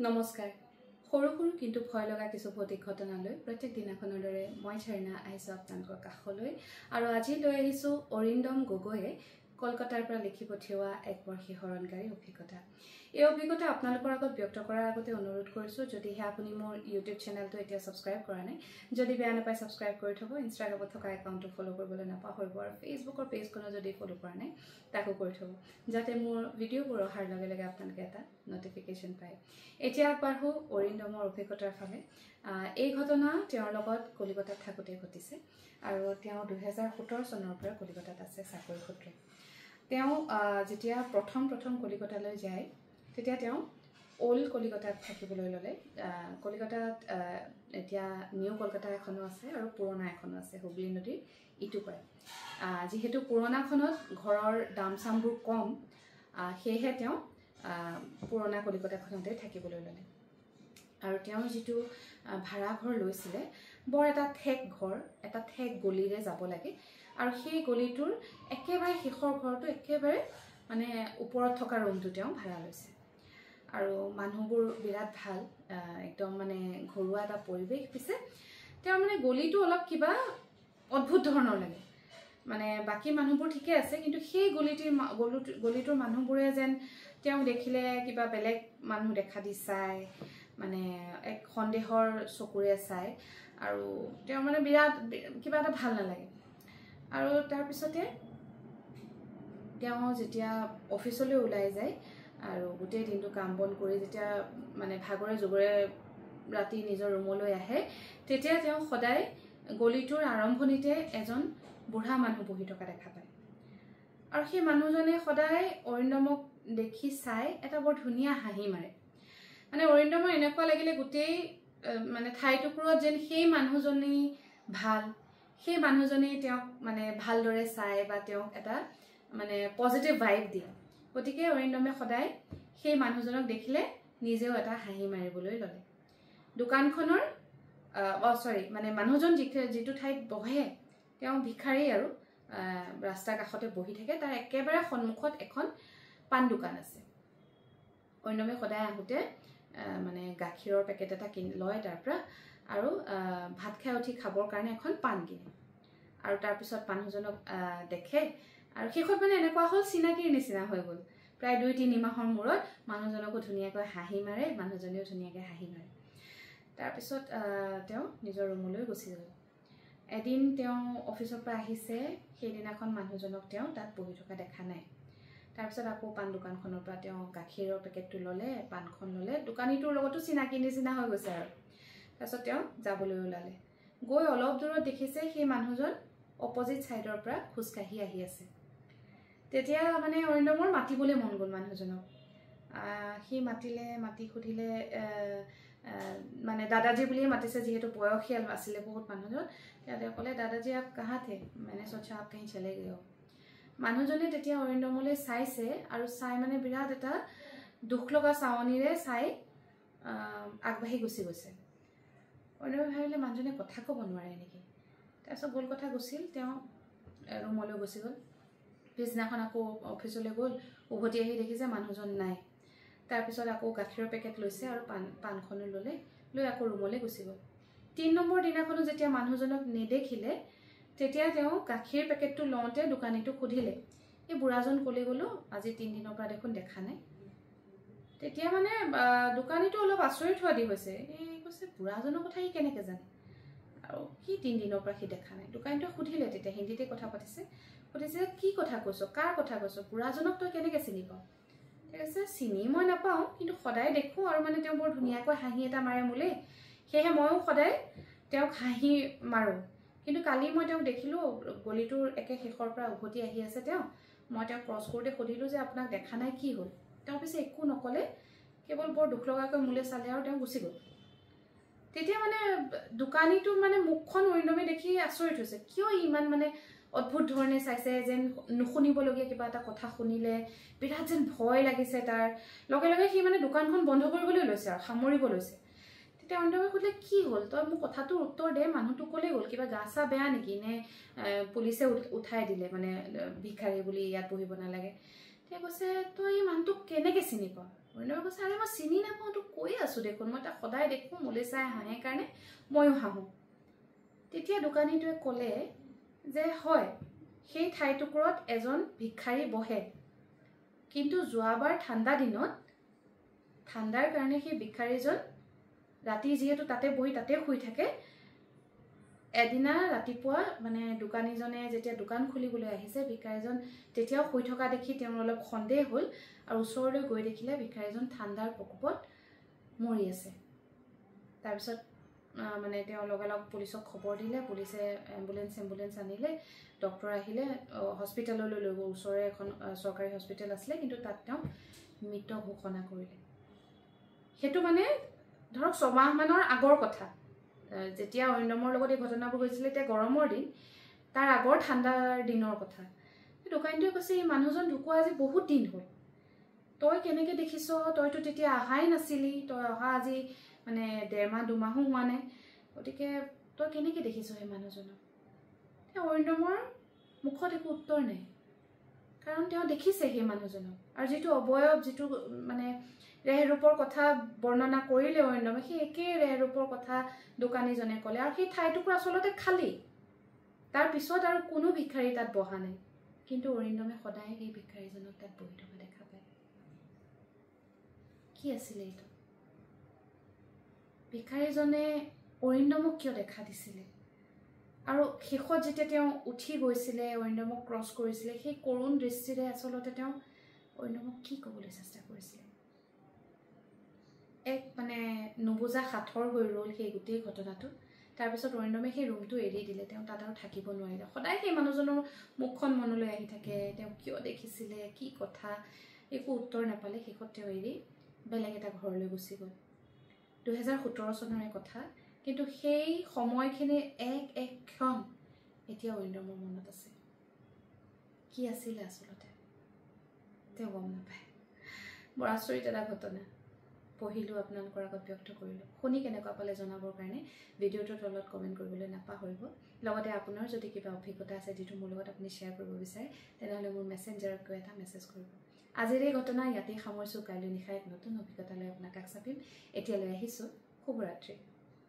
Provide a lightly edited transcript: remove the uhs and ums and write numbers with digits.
নমস্কাৰ সৰু সৰু কিন্তু ভয় লগা কিছু ভৌতিক ঘটনালৈ প্ৰত্যেক দিনাখনৰ দৰে মই ঝৰ্ণা আহিছো আপোনালোকৰ কাষলৈ আৰু আজি লৈ আহিছো অৰিন্দম গগৈয়ে কলকাতাৰ পৰা লিখি পঠিওৱা এক বৰ শিহৰণকাৰী অভিজ্ঞতা। এই অভিজ্ঞতা আপোনালোকৰ আগত ব্যক্ত কৰাৰ আগতে অনুৰোধ কৰিছো যদিহে আপুনি মোৰ ইউটিউব চেনেলটো এতিয়া সাবস্ক্ৰাইব কৰা নাই, যদি বেয়া নাপায় সাবস্ক্ৰাইব কৰি থব, ইনষ্টাগ্ৰামত থকা একাউণ্টটো ফলো কৰিবলৈ নাপাহৰিব আৰু ফেচবুকৰ পেজখনো যদি ফলো কৰা নাই তাকো কৰি থব, যাতে মোৰ ভিডিঅ'বোৰ অহাৰ লগে লগে আপোনালোকে এটা নটিফিকেশ্যন পায়। এতিয়া আগবাঢ়ো অৰিন্দমৰ অভিজ্ঞতাৰ ফালে। এই ঘটনা তেওঁৰ লগত কলিকতাত থাকোঁতে ঘটিছে আৰু তেওঁ 2017 চনৰ পৰা কলিকতাত আছে চাকৰি সূত্ৰে। তেওঁ যেতিয়া প্ৰথম কলিকতালৈ যায় তেতিয়া তেওঁ ওল্ড কলিকতাত থাকিবলৈ ল'লে। কলিকতাত এতিয়া নিউ কলকাতা এখনো আছে আৰু পুৰণা এখনো আছে, হুগলী নদীৰ ইটো পাৰে। যিহেতু পুৰণাখনত ঘৰৰ দাম চামবোৰ কম, সেয়েহে তেওঁ পুৰণা কলিকতাখনতে থাকিবলৈ ল'লে আৰু তেওঁ যিটো ভাড়া ঘৰ লৈছিলে বৰ এটা ঠেক ঘৰ, এটা ঠেক গলিৰে যাব লাগে আৰু সেই গলিটোৰ একেবাৰে শেষৰ ঘৰটো একেবাৰে মানে ওপৰত থকা ৰুমটো তেওঁ ভাড়া লৈছে আৰু মানুহবোৰ বিৰাট ভাল, একদম মানে ঘৰুৱা এটা পৰিৱেশ। পিছে তেওঁ মানে গলিটো অলপ কিবা অদ্ভুত ধৰণৰ লাগে, মানে বাকী মানুহবোৰ ঠিকে আছে কিন্তু সেই গলিটোৰ মানুহবোৰে যেন তেওঁ দেখিলে কিবা বেলেগ মানুহ দেখা দি চায়, মানে এক সন্দেহৰ চকুৰে চায় আৰু তেওঁ মানে বিৰাট কিবা এটা ভাল নালাগে। আৰু তাৰপিছতে তেওঁ যেতিয়া অফিচলৈ ওলাই যায় আৰু গোটেই দিনটো কাম বন কৰি যেতিয়া মানে ভাগৰে জোগৰে ৰাতি নিজৰ ৰুমলৈ আহে, তেতিয়া তেওঁ সদায় গলিটোৰ আৰম্ভণিতে এজন বুঢ়া মানুহ বহি থকা দেখা পায় আৰু সেই মানুহজনে সদায় অৰিন্দমক দেখি চাই এটা বৰ ধুনীয়া হাঁহি মাৰে। মানে অৰিন্দমৰ এনেকুৱা লাগিলে গোটেই মানে ঠাইটুকুৰত যেন সেই মানুহজনী ভাল, সেই মানুহজনী তেওঁক মানে ভালদৰে চায় বা তেওঁক এটা মানে পজিটিভ ভাইব দিয়ে। গতিকে অৰিন্দমে সদায় সেই মানুহজনক দেখিলে নিজেও এটা হাঁহি মাৰিবলৈ ল'লে। দোকানখনৰ মানে মানুহজন যিটো ঠাইত বহে তেওঁ ভিখাৰী আৰু ৰাস্তাৰ কাষতে বহি থাকে, তাৰ একেবাৰে সন্মুখত এখন পাণ দোকান আছে। অৰিন্দমে সদায় আহোঁতে মানে গাখীৰৰ পেকেট এটা লয় তাৰ পৰা আৰু ভাত খাই উঠি খাবৰ কাৰণে এখন পাণ কিনে আৰু তাৰপিছত মানুহজনক দেখে আৰু শেষত মানে এনেকুৱা হ'ল চিনাকিৰ নিচিনা হৈ গ'ল। প্ৰায় 2-3 মাহৰ মূৰত মানুহজনকো ধুনীয়াকৈ হাঁহি মাৰে, মানুহজনেও ধুনীয়াকৈ হাঁহি মাৰে। তাৰপিছত তেওঁ নিজৰ ৰুমলৈ গুচি গ'ল। এদিন তেওঁ অফিচৰ পৰা আহিছে, সেইদিনাখন মানুহজনক তেওঁ তাত বহি থকা দেখা নাই। তাৰপিছত আকৌ পাণ দোকানখনৰ পৰা তেওঁ গাখীৰৰ পেকেটটো ল'লে, পাণখন ল'লে, দোকানীটোৰ লগতো চিনাকি নিচিনা হৈ গৈছে আৰু তাৰপিছত তেওঁ যাবলৈ ওলালে। গৈ অলপ দূৰত দেখিছে সেই মানুহজন অপজিট ছাইডৰ পৰা খোজকাঢ়ি আহি আছে। তেতিয়া মানে অৰিন্দমৰ মাতিবলৈ মন গ'ল মানুহজনক। সি মাতি সুধিলে, মানে দাদাজী বুলিয়ে মাতিছে যিহেতু বয়সীয়াল আছিলে বহুত মানুহজন। তেওঁ ক'লে দাদাজী আপ কাহা থে, মানে সোচা আপ কাহি চলে গয়ে हो। মানুহজনে তেতিয়া অৰিন্দমলৈ চাইছে আৰু চাই মানে বিৰাট এটা দুখ লগা চাৱনিৰে চাই আগবাঢ়ি গুচি গৈছে। অৰিন্দমে ভাবিলে মানুহজনে কথা ক'ব নোৱাৰে নেকি। তাৰপিছত গ'ল কথা গুচিল, তেওঁ ৰুমলৈ গুচি গ'ল। পিছদিনাখন আকৌ অফিচলৈ গ'ল, উভতি আহি দেখিছে মানুহজন নাই। তাৰপিছত আকৌ গাখীৰৰ পেকেট লৈছে আৰু পাণখনো ল'লে, লৈ আকৌ ৰুমলৈ গুচি গ'ল। 3 নম্বৰ দিনাখনো যেতিয়া মানুহজনক নেদেখিলে তেতিয়া তেওঁ গাখীৰ পেকেটটো লওঁতে দোকানীটোক সুধিলে, এই বুঢ়াজন ক'লে গ'লো, আজি 3 দিনৰ পৰা দেখোন দেখা নাই। তেতিয়া মানে দোকানীটো অলপ আচৰিত হোৱা দি হৈছে। এই কৈছে বুঢ়াজনৰ কথা সি কেনেকৈ জানে আৰু সি 3 দিনৰ পৰা সি দেখা নাই। দোকানীটোৱে সুধিলে, তেতিয়া হিন্দীতে কথা সুধিছে কি কথা কৈছ, কাৰ কথা কৈছ, বুঢ়াজনক তই কেনেকৈ চিনি পাৱ? ঠিক আছে, চিনি মই নাপাওঁ কিন্তু সদায় দেখোঁ আৰু মানে তেওঁ বৰ ধুনীয়াকৈ হাঁহি এটা মাৰে মোলৈ, সেয়েহে ময়ো সদায় তেওঁক হাঁহি মাৰোঁ। কিন্তু কালি মই তেওঁক দেখিলোঁ গলিটোৰ একে শেষৰ পৰা উভতি আহি আছে তেওঁ। মই তেওঁক ক্ৰছ কৰোঁতে সুধিলোঁ যে আপোনাক দেখা নাই, কি হ'ল? তেওঁ পিছে একো নক'লে, কেৱল বৰ দুখ লগাকৈ মোলৈ চালে আৰু তেওঁ গুচি গ'ল। তেতিয়া মানে দোকানীটোৰ মানে মুখখন অৰিন্দমে দেখি আচৰিত হৈছে, কিয় ইমান মানে অদ্ভুত ধৰণে চাইছে, যেন নুশুনিবলগীয়া কিবা এটা কথা শুনিলে, বিৰাট যেন ভয় লাগিছে তাৰ। লগে লগে সি মানে দোকানখন বন্ধ কৰিবলৈ লৈছে আৰু সামৰিব লৈছে। তেতিয়া অৰিন্দমে সুধিলে, কি হ'ল, তই মোক কথাটোৰ উত্তৰ দে, মানুহটো ক'লে গ'ল, কিবা গা চা বেয়া নেকি, নে পুলিচে উঠাই দিলে, মানে ভিখাৰী বুলি ইয়াত বহিব নালাগে। তেতিয়া কৈছে, তই এই মানুহটোক কেনেকৈ চিনি পাৱ? অৰিন্দমে কৈছে, আৰে মই চিনি নাপাওঁ, তোক কৈ আছোঁ আছোঁ দেখোন মই তাক সদায় দেখোঁ মোলৈ চাই হাঁহে কাৰণে ময়ো হাঁহোঁ তেতিয়া দোকানীটোৱে ক'লে যে হয় সেই ঠাইটুকুৰত এজন ভিক্ষাৰী বহে কিন্তু যোৱাবাৰ ঠাণ্ডা দিনত ঠাণ্ডাৰ কাৰণে সেই ভিক্ষাৰীজন ৰাতি যিহেতু তাতে বহি তাতে শুই থাকে এদিনা ৰাতিপুৱা মানে দোকানীজনে যেতিয়া দোকান খুলিবলৈ আহিছে ভিক্ষাৰীজন তেতিয়াও শুই থকা দেখি তেওঁৰ অলপ সন্দেহ হ'ল আৰু ওচৰলৈ গৈ দেখিলে ভিক্ষাৰীজন ঠাণ্ডাৰ প্ৰকোপত মৰি আছে তাৰপিছত মানে তেওঁ লগে লগ পুলিচক খবৰ দিলে পুলিচে এম্বুলেন্স আনিলে ডক্টৰ আহিলে হস্পিটেললৈ লৈ গ'ল ওচৰৰে এখন চৰকাৰী হস্পিটেল আছিলে কিন্তু তাত তেওঁ মৃত ঘোষণা কৰিলে হেতু মানে ধৰক 6 মাহমানৰ আগৰ কথা যেতিয়া অৰিন্দমৰ লগত এই ঘটনাবোৰ হৈছিল তে গৰমৰ দিন তাৰ আগৰ ঠাণ্ডাৰ দিনৰ কথা দোকানীটোৱে কৈছে এই মানুহজন ঢুকুৱা আজি বহুত দিন হ'ল তই কেনেকৈ দেখিছ তইতো তেতিয়া আহাই নাছিলি তই অহা আজি মানে 1.5 মাহ 2 মাহো হোৱা নাই গতিকে তই কেনেকৈ দেখিছ সেই মানুহজনক অৰিন্দমৰ মুখত একো উত্তৰ নাই কাৰণ তেওঁ দেখিছে সেই মানুহজনক আৰু যেটো অবয়ব যেটো মানে ৰেহৰূপৰ কথা বৰ্ণনা কৰিলে অৰিন্দমে সেই একে ৰেহৰূপৰ কথা দোকানীজনে ক'লে আৰু সেই ঠাইটুকুৰ আচলতে খালি তাৰ পিছত আৰু কোনো ভিক্ষাৰী তাত বহা নাই কিন্তু অৰিন্দমে সদায় সেই ভিক্ষাৰীজনক তাত বহি থকা দেখা পায় কি আছিল এইটো ভিক্ষাৰীজনে অৰিন্দমক কিয় দেখা দিছিলে আৰু শেষত যেতিয়া তেওঁ উঠি গৈছিলে অৰিন্দমক ক্ৰছ কৰিছিলে সেই কৰুণ দৃষ্টিৰে আচলতে তেওঁ অৰিন্দমক কি ক'বলৈ চেষ্টা কৰিছিলে এক মানে নুবুজা সাথৰ হৈ ৰ'ল সেই গোটেই ঘটনাটো তাৰপিছত অৰিন্দমে সেই ৰুমটো এৰি দিলে তেওঁ তাত আৰু থাকিব নোৱাৰিলে সদায় সেই মানুহজনৰ মুখখন মনলৈ আহি থাকে তেওঁ কিয় দেখিছিলে কি কথা একো উত্তৰ নাপালে শেষত তেওঁ এৰি বেলেগ এটা ঘৰলৈ গুচি গ'ল 2017 চনৰে কথা কিন্তু সেই সময়খিনি এক ক্ষণ এতিয়া অৰিন্দমৰ মনত আছে কি আছিল আচলতে তেওঁ গম নাপায় বৰ আচৰিত এটা ঘটনা পঢ়িলোঁ আপোনালোকৰ আগত ব্যক্ত কৰিলোঁ শুনি কেনেকুৱা পালে জনাবৰ কাৰণে ভিডিঅ'টোৰ তলত কমেণ্ট কৰিবলৈ নাপাহৰিব লগতে আপোনাৰ যদি কিবা অভিজ্ঞতা আছে যিটো মোৰ লগত আপুনি শ্বেয়াৰ কৰিব বিচাৰে তেনেহ'লে মোৰ মেছেঞ্জাৰত গৈ এটা মেছেজ কৰিব আজিৰ এই ঘটনা ইয়াতেই সামৰিছোঁ কাইলৈ নিশা এক নতুন অভিজ্ঞতা লৈ আপোনাক কাষ চাপিম এতিয়ালৈ আহিছোঁ শুভৰাত্ৰি